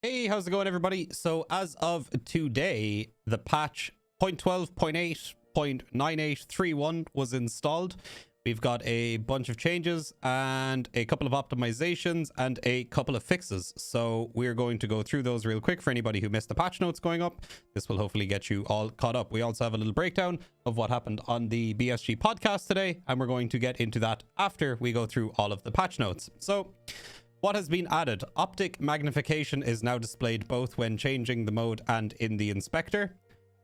Hey, how's it going, everybody? So as of today, the patch 0.12.8.9831 was installed. We've got a bunch of changes and a couple of optimizations and a couple of fixes. So we're going to go through those real quick for anybody who missed the patch notes going up. This will hopefully get you all caught up. We also have a little breakdown of what happened on the BSG podcast today, and we're going to get into that after we go through all of the patch notes. So what has been added? Optic magnification is now displayed both when changing the mode and in the inspector.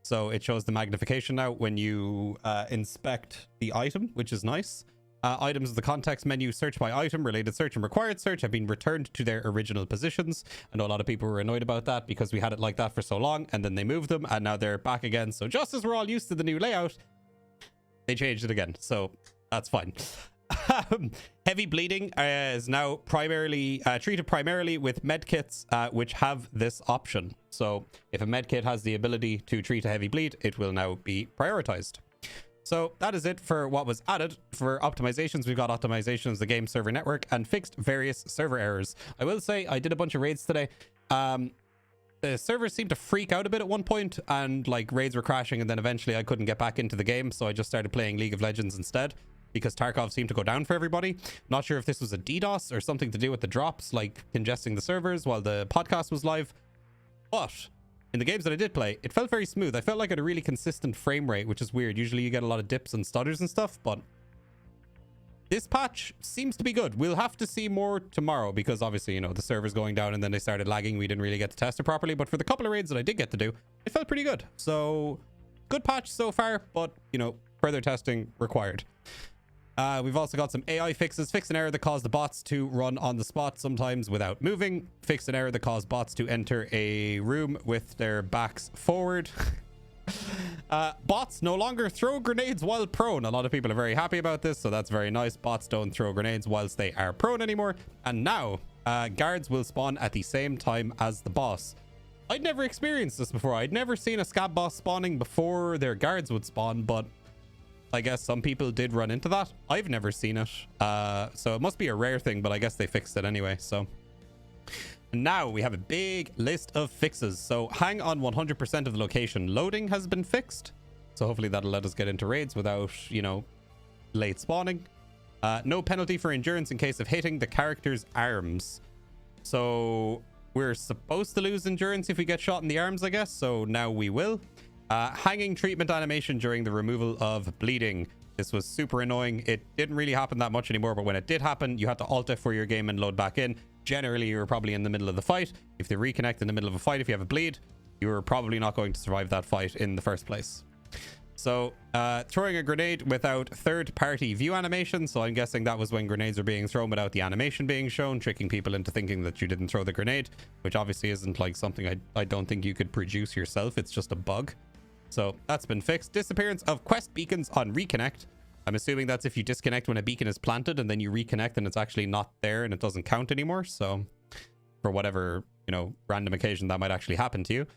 So it shows the magnification now when you inspect the item, which is nice. Items of the context menu, search by item, related search, and required search have been returned to their original positions. I know a lot of people were annoyed about that because we had it like that for so long, and then they moved them, and now they're back again. So just as we're all used to the new layout, they changed it again. So that's fine. Heavy bleeding is now primarily treated primarily with medkits which have this option. So if a medkit has the ability to treat a heavy bleed, it will now be prioritized. So that is it for what was added. For optimizations, we've got optimizations, the game server network, and fixed various server errors. I will say I did a bunch of raids today. The servers seemed to freak out a bit at one point, and like raids were crashing, and then eventually I couldn't get back into the game, so I just started playing League of Legends instead, because Tarkov seemed to go down for everybody. Not sure if this was a DDoS or something to do with the drops, like congesting the servers while the podcast was live. But in the games that I did play, it felt very smooth. I felt like I had a really consistent frame rate, which is weird. Usually you get a lot of dips and stutters and stuff, but this patch seems to be good. We'll have to see more tomorrow because obviously, you know, the server's going down and then they started lagging. We didn't really get to test it properly, but for the couple of raids that I did get to do, it felt pretty good. So good patch so far, but you know, further testing required. We've also got some AI fixes. Fix an error that caused the bots to run on the spot sometimes without moving. Fix an error that caused bots to enter a room with their backs forward. Bots no longer throw grenades while prone. A lot of people are very happy about this, so that's very nice. Bots don't throw grenades whilst they are prone anymore. And now guards will spawn at the same time as the boss. I'd never experienced this before. I'd never seen a scab boss spawning before their guards would spawn, but I guess some people did run into that. I've never seen it. So it must be a rare thing, but I guess they fixed it anyway. So now we have a big list of fixes. So hang on 100% of the location. Loading has been fixed. So hopefully that'll let us get into raids without, you know, late spawning. No penalty for endurance in case of hitting the character's arms. So we're supposed to lose endurance if we get shot in the arms, I guess. So now we will. Hanging treatment animation during the removal of bleeding. This was super annoying. It didn't really happen that much anymore, but when it did happen, you had to alt F for your game and load back in. Generally, you were probably in the middle of the fight. If they reconnect in the middle of a fight, if you have a bleed, you were probably not going to survive that fight in the first place. So throwing a grenade without third-party view animation. So I'm guessing that was when grenades are being thrown without the animation being shown, tricking people into thinking that you didn't throw the grenade, which obviously isn't like something I don't think you could produce yourself. It's just a bug. So that's been fixed. Disappearance of quest beacons on reconnect. I'm assuming that's if you disconnect when a beacon is planted and then you reconnect and it's actually not there and it doesn't count anymore. So for whatever, you know, random occasion that might actually happen to you.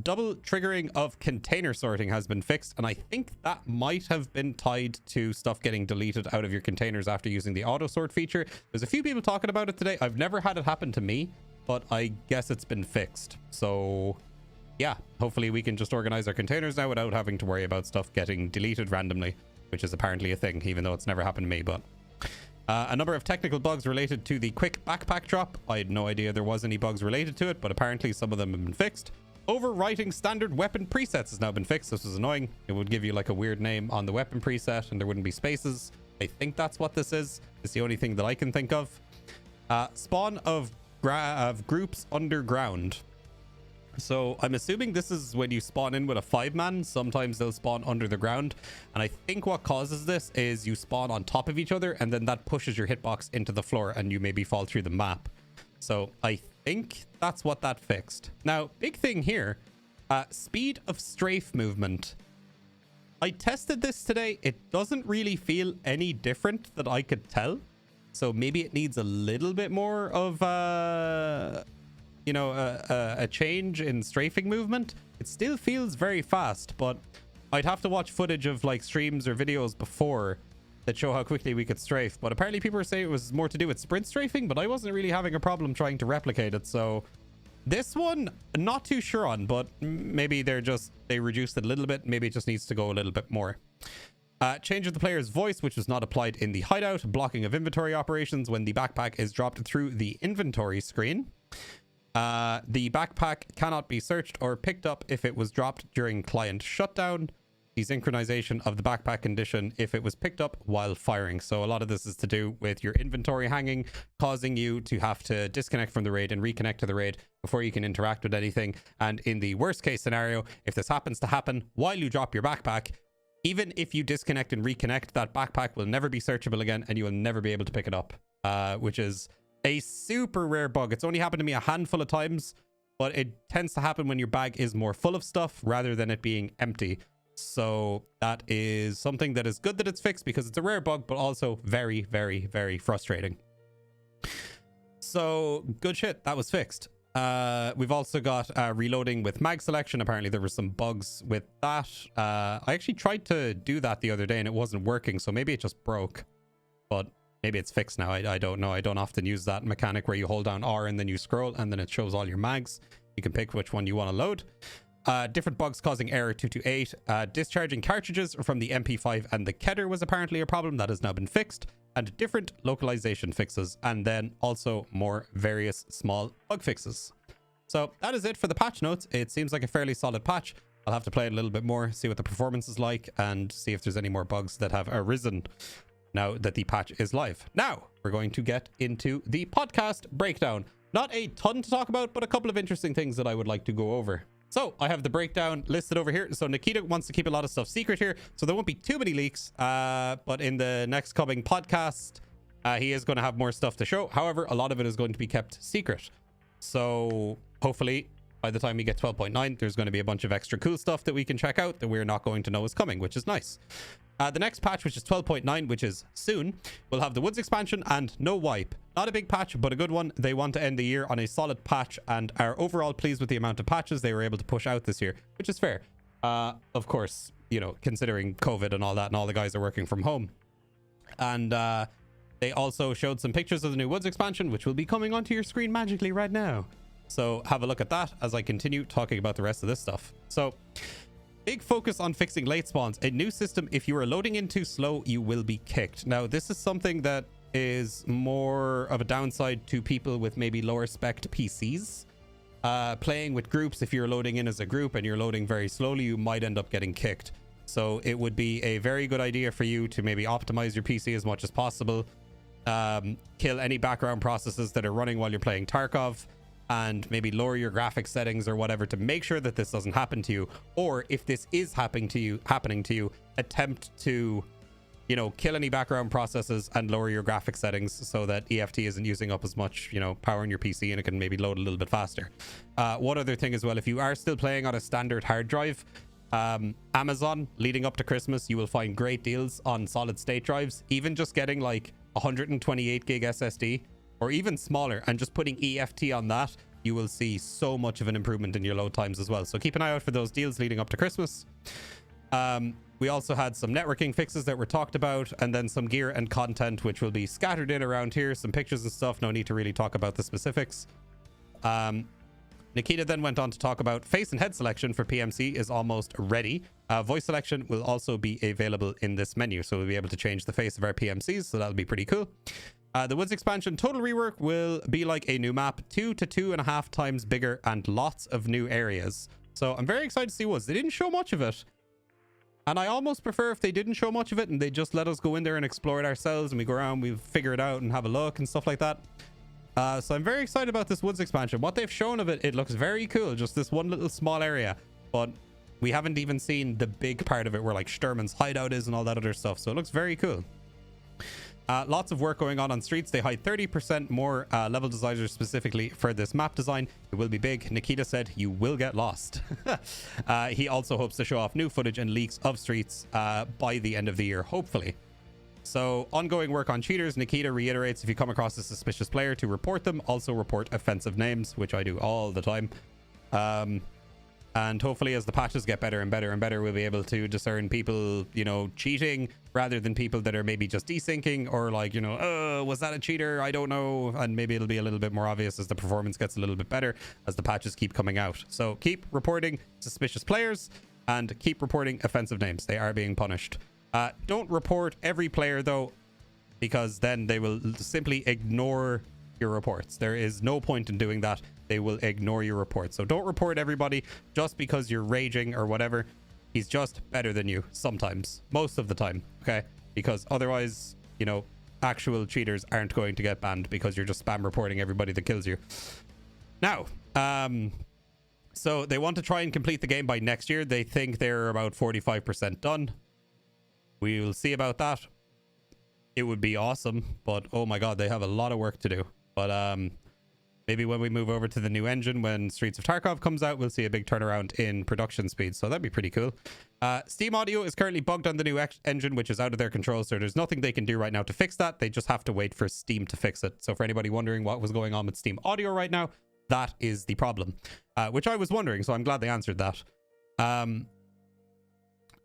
Double triggering of container sorting has been fixed, and I think that might have been tied to stuff getting deleted out of your containers after using the auto sort feature. There's a few people talking about it today. I've never had it happen to me, but I guess it's been fixed. So yeah, hopefully we can just organize our containers now without having to worry about stuff getting deleted randomly, which is apparently a thing, even though it's never happened to me. But a number of technical bugs related to the quick backpack drop. I had no idea there was any bugs related to it, but apparently some of them have been fixed. Overwriting standard weapon presets has now been fixed. This was annoying. It would give you like a weird name on the weapon preset and there wouldn't be spaces. I think that's what this is. It's the only thing that I can think of. Spawn of groups underground. So I'm assuming this is when you spawn in with a 5-man. Sometimes they'll spawn under the ground. And I think what causes this is you spawn on top of each other and then that pushes your hitbox into the floor and you maybe fall through the map. So I think that's what that fixed. Now, big thing here, speed of strafe movement. I tested this today. It doesn't really feel any different that I could tell. So maybe it needs a little bit more of you know, a change in strafing movement. It still feels very fast, but I'd have to watch footage of like streams or videos before that show how quickly we could strafe. But apparently people were saying it was more to do with sprint strafing, but I wasn't really having a problem trying to replicate it. So This one, not too sure on, but maybe they reduced it a little bit. Maybe it just needs to go a little bit more. Change of the player's voice, which was not applied in the hideout. Blocking of inventory operations when the backpack is dropped through the inventory screen. The backpack cannot be searched or picked up if it was dropped during client shutdown. Desynchronization of the backpack condition if it was picked up while firing. So a lot of this is to do with your inventory hanging, causing you to have to disconnect from the raid and reconnect to the raid before you can interact with anything. And in the worst case scenario, if this happens to happen while you drop your backpack, even if you disconnect and reconnect, that backpack will never be searchable again and you will never be able to pick it up, which is a super rare bug. It's only happened to me a handful of times, but it tends to happen when your bag is more full of stuff rather than it being empty. So that is something that is good that it's fixed, because it's a rare bug, but also very, very, very frustrating. So good shit, that was fixed. We've also got reloading with mag selection. Apparently there were some bugs with that. I actually tried to do that the other day and it wasn't working, so maybe it just broke, but maybe it's fixed now. I don't know. I don't often use that mechanic where you hold down R and then you scroll and then it shows all your mags. You can pick which one you want to load. Different bugs causing error 228. Discharging cartridges from the MP5 and the Kedder was apparently a problem that has now been fixed, and different localization fixes, and then also more various small bug fixes. So that is it for the patch notes. It seems like a fairly solid patch. I'll have to play it a little bit more, see what the performance is like, and see if there's any more bugs that have arisen now that the patch is live. Now we're going to get into the podcast breakdown. Not a ton to talk about, but a couple of interesting things that I would like to go over. So I have the breakdown listed over here. So Nikita wants to keep a lot of stuff secret here, so there won't be too many leaks. But in the next coming podcast, he is going to have more stuff to show. However, a lot of it is going to be kept secret. So hopefully by the time we get 12.9, there's going to be a bunch of extra cool stuff that we can check out that we're not going to know is coming, which is nice. The next patch, which is 12.9, which is soon, will have the Woods expansion and no wipe. Not a big patch, but a good one. They want to end the year on a solid patch and are overall pleased with the amount of patches they were able to push out this year, which is fair. Of course, you know, considering COVID and all that, and all the guys are working from home. And they also showed some pictures of the new Woods expansion, which will be coming onto your screen magically right now. So have a look at that as I continue talking about the rest of this stuff. So big focus on fixing late spawns. A new system: if you are loading in too slow, you will be kicked. Now, this is something that is more of a downside to people with maybe lower spec PCs. Playing with groups, if you're loading in as a group and you're loading very slowly, you might end up getting kicked. So it would be a very good idea for you to maybe optimize your PC as much as possible. Kill any background processes that are running while you're playing Tarkov, and maybe lower your graphics settings or whatever to make sure that this doesn't happen to you. Or if this is happening to you, attempt to, you know, kill any background processes and lower your graphics settings so that EFT isn't using up as much, you know, power in your PC, and it can maybe load a little bit faster. One other thing as well, if you are still playing on a standard hard drive, Amazon, leading up to Christmas, you will find great deals on solid state drives. Even just getting like 128 gig SSD or even smaller and just putting EFT on that, you will see so much of an improvement in your load times as well. So keep an eye out for those deals leading up to Christmas. We also had some networking fixes that were talked about, and then some gear and content which will be scattered in around here, some pictures and stuff. No need to really talk about the specifics. Nikita then went on to talk about face and head selection for PMC is almost ready. Voice selection will also be available in this menu, so we'll be able to change the face of our PMCs, so that'll be pretty cool. The Woods expansion total rework will be like a new map, 2 to 2.5 times bigger and lots of new areas. So I'm very excited to see Woods. They didn't show much of it, and I almost prefer if they didn't show much of it and they just let us go in there and explore it ourselves, and we go around, we figure it out and have a look and stuff like that. So I'm very excited about this Woods expansion. What they've shown of it, it looks very cool. Just this one little small area, but we haven't even seen the big part of it where like Sturman's hideout is and all that other stuff. So it looks very cool. Lots of work going on streets. They hide 30% more level designers specifically for this map design. It will be big. Nikita said you will get lost. He also hopes to show off new footage and leaks of streets by the end of the year, hopefully. So ongoing work on cheaters. Nikita reiterates if you come across a suspicious player to report them. Also report offensive names, which I do all the time. And hopefully as the patches get better and better and better, we'll be able to discern people, you know, cheating rather than people that are maybe just desyncing or like, you know, was that a cheater? I don't know. And maybe it'll be a little bit more obvious as the performance gets a little bit better as the patches keep coming out. So keep reporting suspicious players and keep reporting offensive names. They are being punished. Don't report every player though, because then they will simply ignore your reports. There is no point in doing that. They will ignore your reports. So don't report everybody just because you're raging or whatever. He's just better than you sometimes, most of the time, okay? Because otherwise, you know, actual cheaters aren't going to get banned because you're just spam reporting everybody that kills you. Now, so they want to try and complete the game by next year. They think they're about 45% done. We will see about that. It would be awesome, but oh my god, they have a lot of work to do. But maybe when we move over to the new engine, when Streets of Tarkov comes out, we'll see a big turnaround in production speed. So that'd be pretty cool. Steam Audio is currently bugged on the new engine, which is out of their control. So there's nothing they can do right now to fix that. They just have to wait for Steam to fix it. So for anybody wondering what was going on with Steam Audio right now, that is the problem, which I was wondering. So I'm glad they answered that.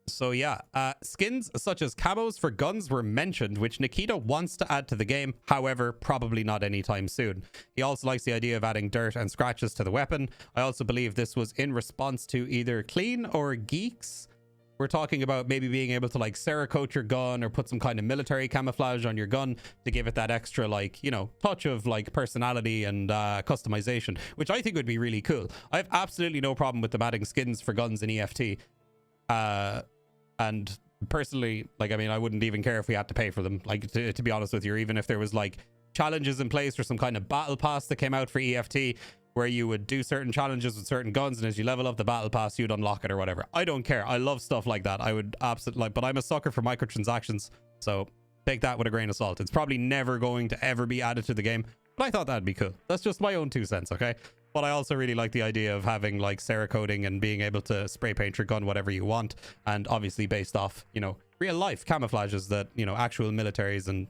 So yeah, skins such as camos for guns were mentioned, which Nikita wants to add to the game. However, probably not anytime soon. He also likes the idea of adding dirt and scratches to the weapon. I also believe this was in response to either Clean or Geeks. We're talking about maybe being able to like Cerakote your gun or put some kind of military camouflage on your gun to give it that extra, like, you know, touch of like personality and customization, which I think would be really cool. I have absolutely no problem with them adding skins for guns in EFT. And personally, like, I mean, I wouldn't even care if we had to pay for them, like, to be honest with you, or even if there was like challenges in place or some kind of battle pass that came out for EFT where you would do certain challenges with certain guns, and as you level up the battle pass, you'd unlock it or whatever. I don't care. I love stuff like that. I would absolutely like, but I'm a sucker for microtransactions, so take that with a grain of salt. It's probably never going to ever be added to the game, but I thought that'd be cool. That's just my own 2 cents, okay? But I also really like the idea of having like Cerakoting and being able to spray paint your gun whatever you want, and obviously based off, you know, real life camouflages that, you know, actual militaries and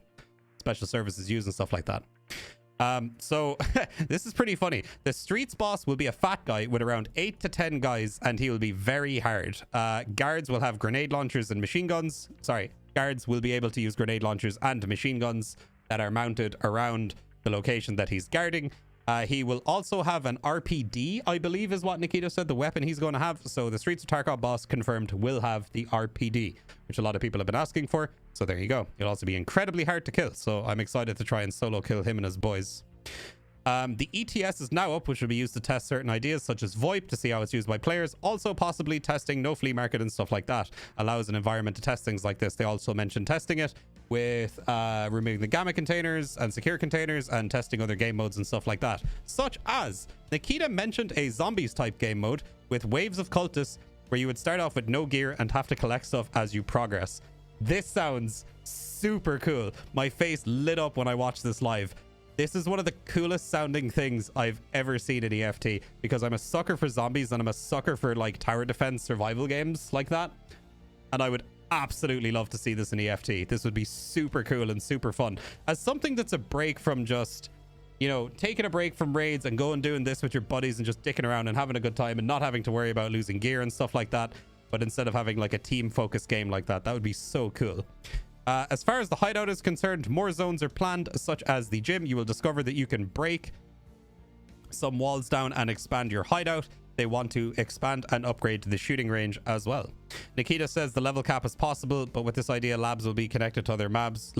special services use and stuff like that. So this is pretty funny. The streets boss will be a fat guy with around 8 to 10 guys, and he will be very hard. Guards will have grenade launchers and machine guns. Sorry, guards will be able to use grenade launchers and machine guns that are mounted around the location that he's guarding. He will also have an RPD, I believe is what Nikita said, the weapon he's going to have. So the Streets of Tarkov boss confirmed will have the RPD, which a lot of people have been asking for. So there you go. It'll also be incredibly hard to kill. So I'm excited to try and solo kill him and his boys. The ETS is now up, which will be used to test certain ideas such as VoIP to see how it's used by players. Also possibly testing no flea market and stuff like that. Allows an environment to test things like this. They also mentioned testing it with removing the gamma containers and secure containers and testing other game modes and stuff like that. Such as Nikita mentioned a zombies type game mode with waves of cultists where you would start off with no gear and have to collect stuff as you progress. This sounds super cool. My face lit up when I watched this live. This is one of the coolest sounding things I've ever seen in EFT, because I'm a sucker for zombies and I'm a sucker for like tower defense survival games like that. And I would absolutely love to see this in EFT. This would be super cool and super fun. As something that's a break from just, you know, taking a break from raids and going doing this with your buddies and just dicking around and having a good time and not having to worry about losing gear and stuff like that. But instead of having like a team focused game like that, that would be so cool. As far as the hideout is concerned, more zones are planned, such as the gym. You will discover that you can break some walls down and expand your hideout. They want to expand and upgrade the shooting range as well. Nikita says the level cap is possible, but with this idea, labs will be connected to other maps.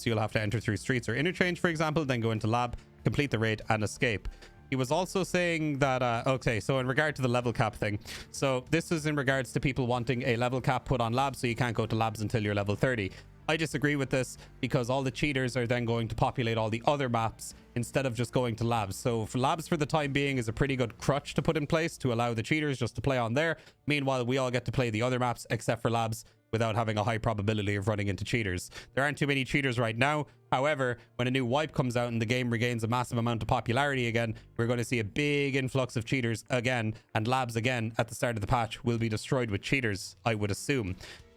You'll have to enter through streets or interchange, for example, then go into lab, complete the raid, and escape. He was also saying that, okay, so in regard to the level cap thing, so this is in regards to people wanting a level cap put on labs, so you can't go to labs until you're level 30. I disagree with this, because all the cheaters are then going to populate all the other maps instead of just going to labs. So for labs for the time being is a pretty good crutch to put in place to allow the cheaters just to play on there. Meanwhile, we all get to play the other maps except for labs without having a high probability of running into cheaters. There aren't too many cheaters right now. However, when a new wipe comes out and the game regains a massive amount of popularity again, we're going to see a big influx of cheaters again, and labs again at the start of the patch will be destroyed with cheaters, I would assume.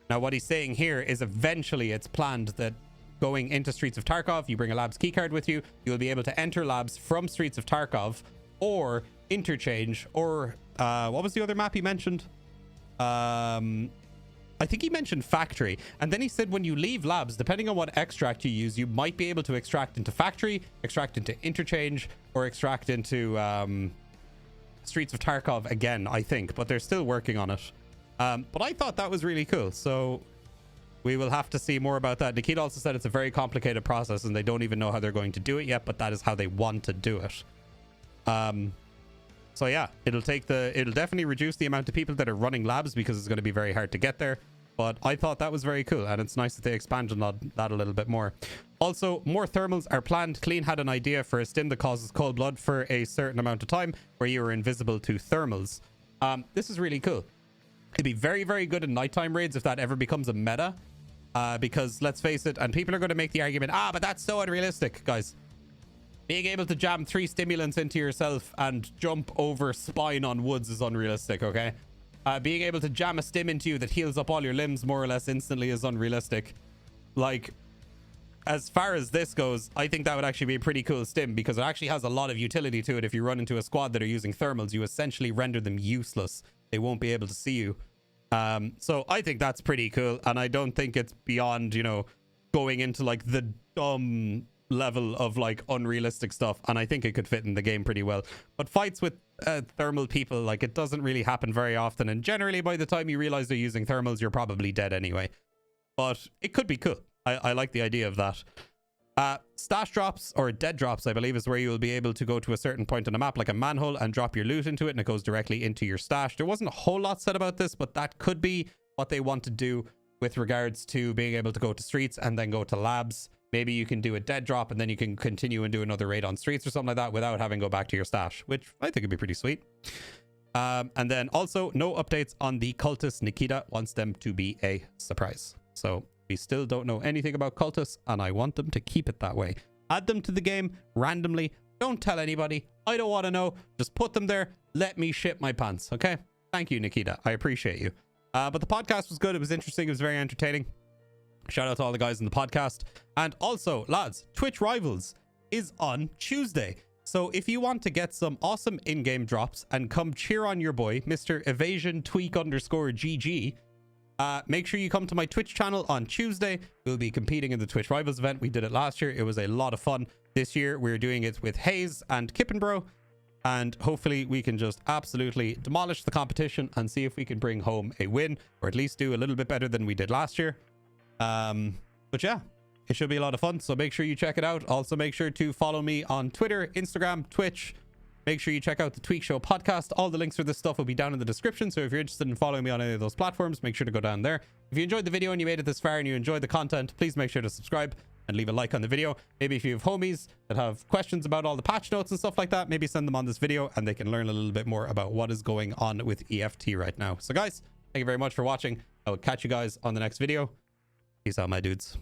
Now, what he's saying here is eventually it's planned that going into Streets of Tarkov, you bring a labs keycard with you, you'll be able to enter labs from Streets of Tarkov or interchange or what was the other map he mentioned? I think he mentioned factory, and then he said when you leave labs, depending on what extract you use, you might be able to extract into factory, extract into interchange, or extract into Streets of Tarkov again, I think, but they're still working on it. But I thought that was really cool, so we will have to see more about that. Nikita also said it's a very complicated process and they don't even know how they're going to do it yet, but that is how they want to do it. So yeah, it'll definitely reduce the amount of people that are running labs because it's going to be very hard to get there. But I thought that was very cool, and it's nice that they expanded on that a little bit more. Also, more thermals are planned. Clean had an idea for a stim that causes cold blood for a certain amount of time where you are invisible to thermals. This is really cool. It'd be very, very good in nighttime raids if that ever becomes a meta. Because let's face it, and people are going to make the argument, but that's so unrealistic, guys. Being able to jam 3 stimulants into yourself and jump over spine on woods is unrealistic, okay? Being able to jam a stim into you that heals up all your limbs more or less instantly is unrealistic. Like, as far as this goes, I think that would actually be a pretty cool stim because it actually has a lot of utility to it. If you run into a squad that are using thermals, you essentially render them useless. They won't be able to see you. So I think that's pretty cool, and I don't think it's beyond, you know, going into like the dumb level of like unrealistic stuff, and I think it could fit in the game pretty well. But fights with thermal people, like, it doesn't really happen very often, and generally by the time you realize they're using thermals, you're probably dead anyway. But it could be cool. I like the idea of that. Stash drops, or dead drops, I believe, is where you will be able to go to a certain point on a map, like a manhole, and drop your loot into it, and it goes directly into your stash. There wasn't a whole lot said about this, but that could be what they want to do with regards to being able to go to streets and then go to labs. Maybe you can do a dead drop and then you can continue and do another raid on streets or something like that without having to go back to your stash, which I think would be pretty sweet. And then also no updates on the cultists. Nikita wants them to be a surprise. So we still don't know anything about cultists, and I want them to keep it that way. Add them to the game randomly. Don't tell anybody. I don't want to know. Just put them there. Let me shit my pants. Okay. Thank you, Nikita. I appreciate you. But the podcast was good. It was interesting. It was very entertaining. Shout out to all the guys in the podcast. And also, lads, Twitch Rivals is on Tuesday. So if you want to get some awesome in-game drops and come cheer on your boy, Mr. Evasion TweaK_GG, make sure you come to my Twitch channel on Tuesday. We'll be competing in the Twitch Rivals event. We did it last year. It was a lot of fun. This year, we're doing it with Hayes and Kippenbro. And hopefully we can just absolutely demolish the competition and see if we can bring home a win, or at least do a little bit better than we did last year. But yeah, it should be a lot of fun. So make sure you check it out. Also, make sure to follow me on Twitter, Instagram, Twitch. Make sure you check out the TweaK Show podcast. All the links for this stuff will be down in the description. So if you're interested in following me on any of those platforms, make sure to go down there. If you enjoyed the video and you made it this far and you enjoyed the content, please make sure to subscribe and leave a like on the video. Maybe if you have homies that have questions about all the patch notes and stuff like that, maybe send them on this video and they can learn a little bit more about what is going on with EFT right now. So guys, thank you very much for watching. I will catch you guys on the next video. Peace out, my dudes.